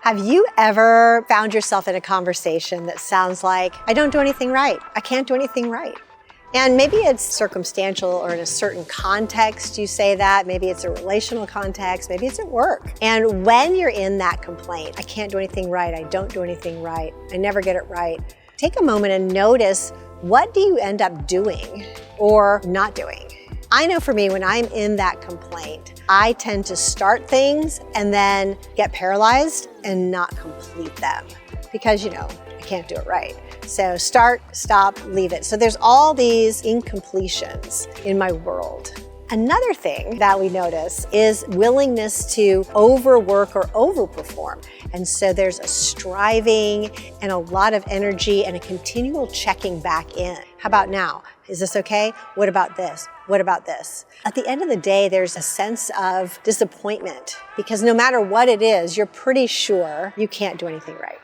Have you ever found yourself in a conversation that sounds like, I don't do anything right, I can't do anything right? And maybe it's circumstantial or in a certain context you say that, maybe it's a relational context, maybe it's at work. And when you're in that complaint, I can't do anything right, I don't do anything right, I never get it right, take a moment and notice, what do you end up doing or not doing? I know for me, when I'm in that complaint, I tend to start things and then get paralyzed and not complete them because, I can't do it right. So start, stop, leave it. So there's all these incompletions in my world. Another thing that we notice is willingness to overwork or overperform. And so there's a striving and a lot of energy and a continual checking back in. How about now? Is this okay? What about this? What about this? At the end of the day, there's a sense of disappointment because no matter what it is, you're pretty sure you can't do anything right.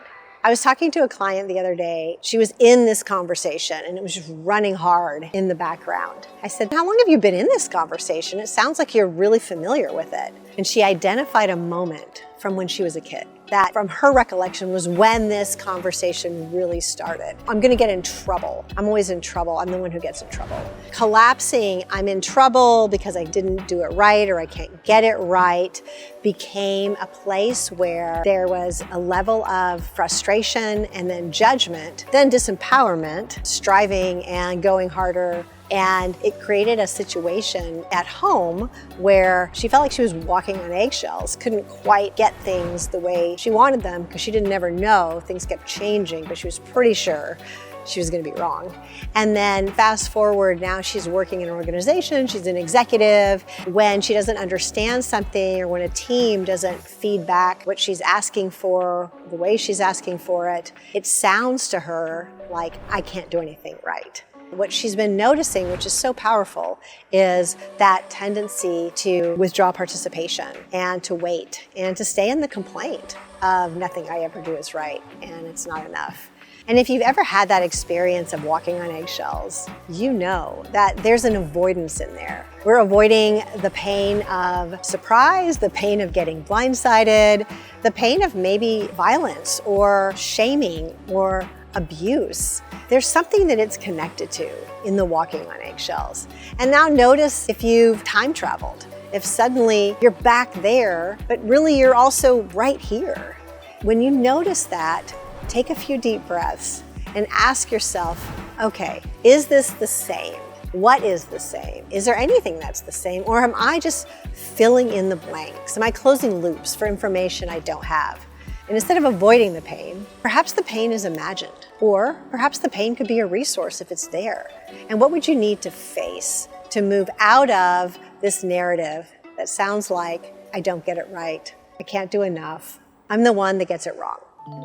I was talking to a client the other day. She was in this conversation and it was just running hard in the background. I said, how long have you been in this conversation? It sounds like you're really familiar with it. And she identified a moment from when she was a kid that from her recollection was when this conversation really started. I'm gonna get in trouble. I'm always in trouble. I'm the one who gets in trouble. Collapsing, I'm in trouble because I didn't do it right or I can't get it right, became a place where there was a level of frustration and then judgment, then disempowerment, striving and going harder. And it created a situation at home where she felt like she was walking on eggshells, couldn't quite get things the way she wanted them because she didn't never know. Things kept changing, but she was pretty sure she was going to be wrong. And then fast forward, now she's working in an organization, she's an executive. When she doesn't understand something or when a team doesn't feed back what she's asking for, the way she's asking for it, it sounds to her like, I can't do anything right. What she's been noticing, which is so powerful, is that tendency to withdraw participation and to wait and to stay in the complaint of nothing I ever do is right and it's not enough. And if you've ever had that experience of walking on eggshells, you know that there's an avoidance in there. We're avoiding the pain of surprise, the pain of getting blindsided, the pain of maybe violence or shaming or abuse. There's something that it's connected to in the walking on eggshells. And now notice if you've time traveled, if suddenly you're back there, but really you're also right here. When you notice that, take a few deep breaths and ask yourself, okay, is this the same? What is the same? Is there anything that's the same? Or am I just filling in the blanks? Am I closing loops for information I don't have? And instead of avoiding the pain, perhaps the pain is imagined, or perhaps the pain could be a resource if it's there. And what would you need to face to move out of this narrative that sounds like, I don't get it right, I can't do enough, I'm the one that gets it wrong.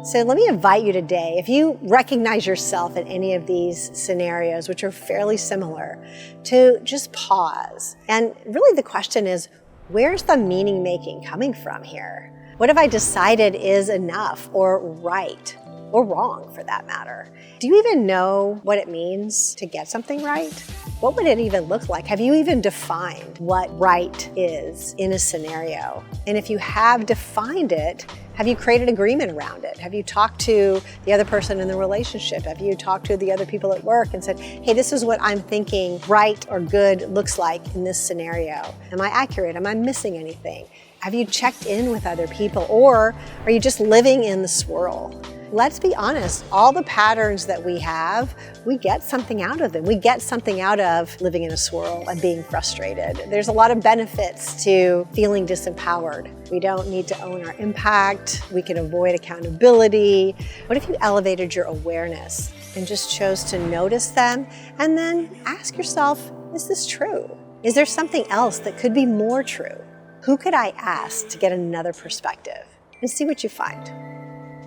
So let me invite you today, if you recognize yourself in any of these scenarios, which are fairly similar, to just pause. And really the question is, where's the meaning making coming from here? What have I decided is enough or right or wrong for that matter? Do you even know what it means to get something right? What would it even look like? Have you even defined what right is in a scenario? And if you have defined it, have you created agreement around it? Have you talked to the other person in the relationship? Have you talked to the other people at work and said, hey, this is what I'm thinking right or good looks like in this scenario? Am I accurate? Am I missing anything? Have you checked in with other people, or are you just living in the swirl? Let's be honest, all the patterns that we have, we get something out of them. We get something out of living in a swirl and being frustrated. There's a lot of benefits to feeling disempowered. We don't need to own our impact. We can avoid accountability. What if you elevated your awareness and just chose to notice them and then ask yourself, is this true? Is there something else that could be more true? Who could I ask to get another perspective? And see what you find.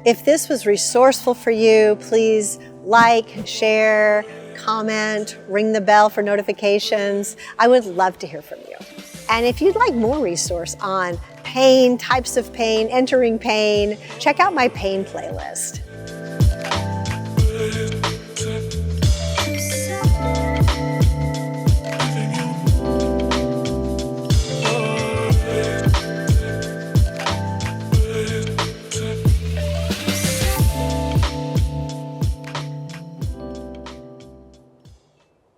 If this was resourceful for you, please like, share, comment, ring the bell for notifications. I would love to hear from you. And if you'd like more resource on pain, types of pain, entering pain, check out my pain playlist.